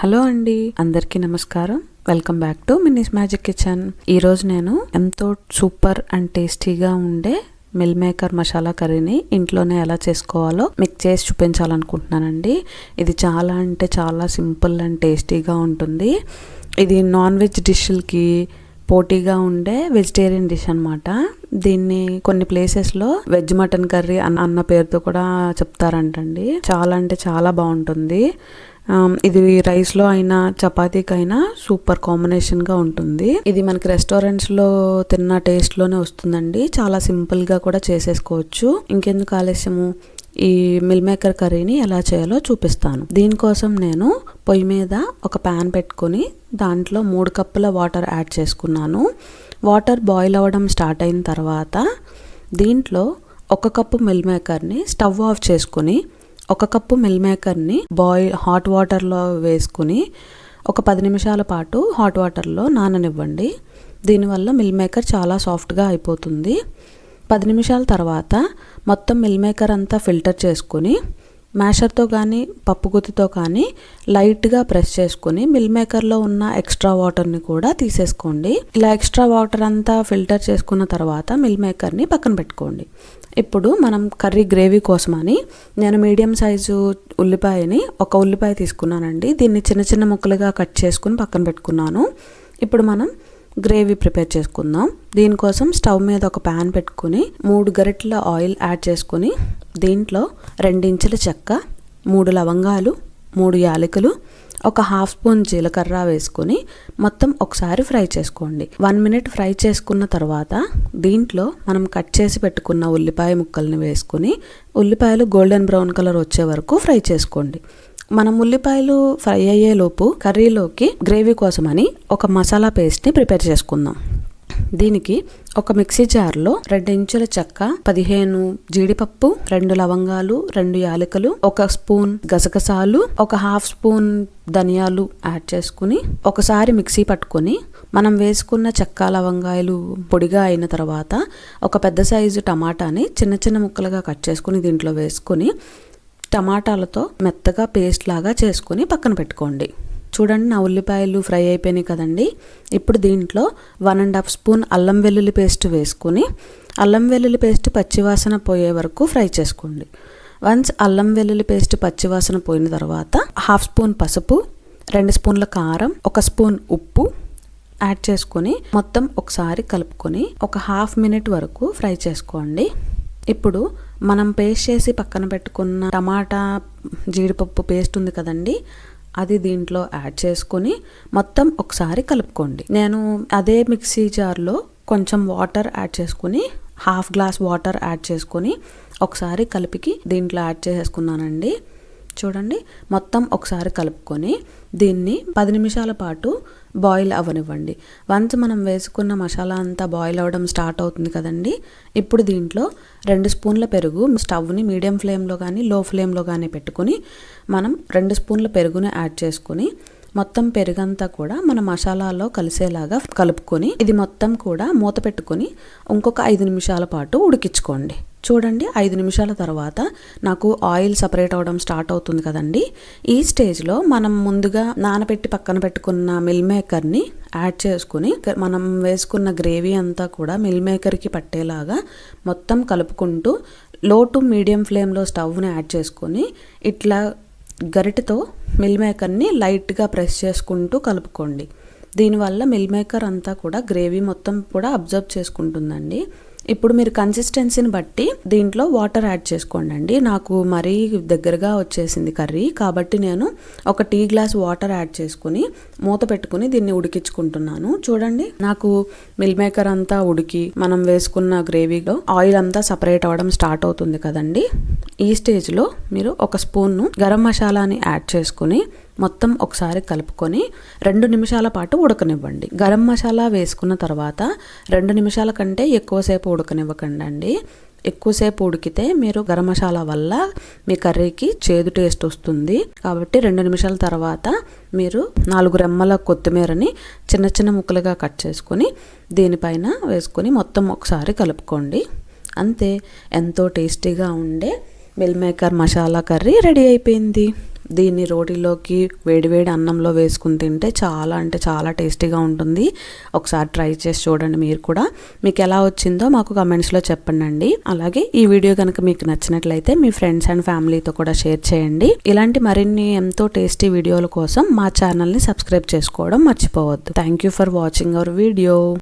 Hello అండి, అందరికీ నమస్కారం. Welcome back to Minnie's magic kitchen. ఈరోజు నేను ఎంతో సూపర్ అండ్ టేస్టీగా ఉండే మిల్ మేకర్ మసాలా కర్రీని ఇంట్లోనే ఎలా చేసుకోవాలో మీకు చేసి చూపించాలనుకుంటున్నానండి. ఇది చాలా అంటే చాలా సింపుల్ అండ్ టేస్టీగా ఉంటుంది. ఇది నాన్ వెజ్ డిష్లకి పోటీగా ఉండే వెజిటేరియన్ డిష్ అనమాట. దీన్ని కొన్ని ప్లేసెస్లో వెజ్ మటన్ కర్రీ అన్న పేరుతో కూడా చెప్తారంటండి. చాలా అంటే చాలా బాగుంటుంది. ఇది రైస్లో అయినా చపాతీకి అయినా సూపర్ కాంబినేషన్గా ఉంటుంది. ఇది మనకి రెస్టారెంట్స్లో తిన్న టేస్ట్లోనే వస్తుందండి. చాలా సింపుల్గా కూడా చేసేసుకోవచ్చు. ఇంకెందుకు ఆలస్యము, ఈ మిల్ మేకర్ కర్రీని ఎలా చేయాలో చూపిస్తాను. దీనికోసం నేను పొయ్యి మీద ఒక ప్యాన్ పెట్టుకొని దాంట్లో 3 కప్పుల వాటర్ యాడ్ చేసుకున్నాను. వాటర్ బాయిల్ అవ్వడం స్టార్ట్ అయిన తర్వాత దీంట్లో 1 కప్పు మిల్ మేకర్ని స్టవ్ ఆఫ్ చేసుకుని 1 కప్పు మిల్ మేకర్ని హాట్ వాటర్లో వేసుకుని ఒక 10 నిమిషాల పాటు హాట్ వాటర్లో నాననివ్వండి. దీనివల్ల మిల్ మేకర్ చాలా సాఫ్ట్గా అయిపోతుంది. 10 నిమిషాల తర్వాత మొత్తం మిల్ మేకర్ అంతా ఫిల్టర్ చేసుకుని మ్యాషర్తో కానీ పప్పు గుత్తితో కానీ లైట్గా ప్రెస్ చేసుకుని మిల్ మేకర్లో ఉన్న ఎక్స్ట్రా వాటర్ని కూడా తీసేసుకోండి. ఇలా ఎక్స్ట్రా వాటర్ అంతా ఫిల్టర్ చేసుకున్న తర్వాత మిల్ మేకర్ని పక్కన పెట్టుకోండి. ఇప్పుడు మనం కర్రీ గ్రేవీ కోసమని నేను మీడియం సైజు ఉల్లిపాయని 1 ఉల్లిపాయ తీసుకున్నానండి. దీన్ని చిన్న చిన్న ముక్కలుగా కట్ చేసుకుని పక్కన పెట్టుకున్నాను. ఇప్పుడు మనం గ్రేవీ ప్రిపేర్ చేసుకుందాం. దీనికోసం స్టవ్ మీద ఒక ప్యాన్ పెట్టుకుని 3 గరిటెల ఆయిల్ యాడ్ చేసుకుని దీంట్లో 2 ఇంచుల చెక్క, 3 లవంగాలు, 3 యాలకులు, ఒక 1/2 స్పూన్ జీలకర్ర వేసుకొని మొత్తం ఒకసారి ఫ్రై చేసుకోండి. 1 మినిట్ ఫ్రై చేసుకున్న తర్వాత దీంట్లో మనం కట్ చేసి పెట్టుకున్న ఉల్లిపాయ ముక్కల్ని వేసుకుని ఉల్లిపాయలు గోల్డెన్ బ్రౌన్ కలర్ వచ్చే వరకు ఫ్రై చేసుకోండి. మనం ఉల్లిపాయలు ఫ్రై అయ్యేలోపు కర్రీలోకి గ్రేవీ కోసమని ఒక మసాలా పేస్ట్ని ప్రిపేర్ చేసుకుందాం. దీనికి ఒక మిక్సీ జార్లో 2 ఇంచుల చెక్క, 15 జీడిపప్పు, 2 లవంగాలు, 2 యాలకులు, 1 స్పూన్ గసగసాలు, ఒక 1/2 స్పూన్ ధనియాలు యాడ్ చేసుకుని ఒకసారి మిక్సీ పట్టుకొని మనం వేసుకున్న చెక్క లవంగాయలు పొడిగా అయిన తర్వాత ఒక పెద్ద సైజు టమాటాని చిన్న చిన్న ముక్కలుగా కట్ చేసుకుని దీంట్లో వేసుకుని టమాటాలతో మెత్తగా పేస్ట్ లాగా చేసుకుని పక్కన పెట్టుకోండి. చూడండి, నా ఉల్లిపాయలు ఫ్రై అయిపోయినాయి కదండి. ఇప్పుడు దీంట్లో 1.5 స్పూన్ అల్లం వెల్లుల్లి పేస్ట్ వేసుకుని అల్లం వెల్లుల్లి పేస్ట్ పచ్చివాసన పోయే వరకు ఫ్రై చేసుకోండి. వన్స్ అల్లం వెల్లుల్లి పేస్ట్ పచ్చివాసన పోయిన తర్వాత 1/2 స్పూన్ పసుపు, 2 స్పూన్ల కారం, 1 స్పూన్ ఉప్పు యాడ్ చేసుకొని మొత్తం ఒకసారి కలుపుకొని ఒక 1/2 మినిట్ వరకు ఫ్రై చేసుకోండి. ఇప్పుడు మనం పేస్ట్ చేసి పక్కన పెట్టుకున్న టమాటా జీడిపప్పు పేస్ట్ ఉంది కదండి, అది దీంట్లో యాడ్ చేసుకొని మొత్తం ఒకసారి కలుపుకోండి. నేను అదే మిక్సీ జార్లో కొంచెం వాటర్ యాడ్ చేసుకుని 1/2 గ్లాస్ వాటర్ యాడ్ చేసుకొని ఒకసారి కలిపికి దీంట్లో యాడ్ చేసేసుకున్నానండి. చూడండి, మొత్తం ఒకసారి కలుపుకొని దీన్ని 10 నిమిషాల పాటు బాయిల్ అవ్వనివ్వండి. వన్స్ మనం వేసుకున్న మసాలా అంతా బాయిల్ అవ్వడం స్టార్ట్ అవుతుంది కదండి. ఇప్పుడు దీంట్లో 2 స్పూన్ల పెరుగు, స్టవ్ని మీడియం ఫ్లేమ్లో కానీ లో ఫ్లేమ్లో కానీ పెట్టుకుని మనం 2 స్పూన్ల పెరుగుని యాడ్ చేసుకుని మొత్తం పెరుగంతా కూడా మన మసాలాలో కలిసేలాగా కలుపుకొని ఇది మొత్తం కూడా మూత పెట్టుకొని ఇంకొక 5 నిమిషాల పాటు ఉడికించుకోండి. చూడండి, 5 నిమిషాల తర్వాత నాకు ఆయిల్ సపరేట్ అవ్వడం స్టార్ట్ అవుతుంది కదండి. ఈ స్టేజ్లో మనం ముందుగా నానబెట్టి పక్కన పెట్టుకున్న మిల్ మేకర్ని యాడ్ చేసుకుని మనం వేసుకున్న గ్రేవీ అంతా కూడా మిల్ మేకర్కి పట్టేలాగా మొత్తం కలుపుకుంటూ లో టు మీడియం ఫ్లేమ్లో స్టవ్ని యాడ్ చేసుకొని ఇట్లా గరిటెతో మిల్ మేకర్ని లైట్గా ప్రెస్ చేసుకుంటూ కలుపుకోండి. దీనివల్ల మిల్ మేకర్ అంతా కూడా గ్రేవీ మొత్తం కూడా అబ్జర్వ్ చేసుకుంటుందండి. ఇప్పుడు మీరు కన్సిస్టెన్సీని బట్టి దీంట్లో వాటర్ యాడ్ చేసుకోండి. నాకు మరీ దగ్గరగా వచ్చేసింది కర్రీ కాబట్టి నేను ఒక టీ గ్లాస్ వాటర్ యాడ్ చేసుకుని మూత పెట్టుకుని దీన్ని ఉడికించుకుంటున్నాను. చూడండి, నాకు మిల్ మేకర్ అంతా ఉడికి మనం వేసుకున్న గ్రేవీలో ఆయిల్ అంతా సపరేట్ అవ్వడం స్టార్ట్ అవుతుంది కదండి. ఈ స్టేజ్లో మీరు 1 స్పూన్ గరం మసాలాని యాడ్ చేసుకుని మొత్తం ఒకసారి కలుపుకొని 2 నిమిషాల పాటు ఉడకనివ్వండి. గరం మసాలా వేసుకున్న తర్వాత 2 నిమిషాల కంటే ఎక్కువసేపు ఉడకనివ్వకండి. ఎక్కువసేపు ఉడికితే మీరు గరం మసాలా వల్ల మీ కర్రీకి చేదు టేస్ట్ వస్తుంది. కాబట్టి 2 నిమిషాల తర్వాత మీరు 4 రెమ్మల కొత్తిమీరని చిన్న చిన్న ముక్కలుగా కట్ చేసుకొని దీనిపైన వేసుకొని మొత్తం ఒకసారి కలుపుకోండి. అంతే, ఎంతో టేస్టీగా ఉండే meal maker masala curry ready అయిపోయింది. దీన్ని రోటీలోకి వేడివేడి అన్నంలో వేసుకుని తింటే చాలా అంటే చాలా టేస్టీగా ఉంటుంది. ఒకసారి ట్రై చేసి చూడండి మీరు కూడా. మీకు ఎలా వచ్చిందో మాకు కమెంట్స్లో చెప్పండి. అలాగే ఈ వీడియో కనుక మీకు నచ్చినట్లయితే మీ ఫ్రెండ్స్ అండ్ ఫ్యామిలీతో కూడా షేర్ చేయండి. ఇలాంటి మరిన్ని ఎంతో టేస్టీ వీడియోల కోసం మా ఛానల్ని సబ్స్క్రైబ్ చేసుకోవడం మర్చిపోవద్దు. Thank you for watching our video.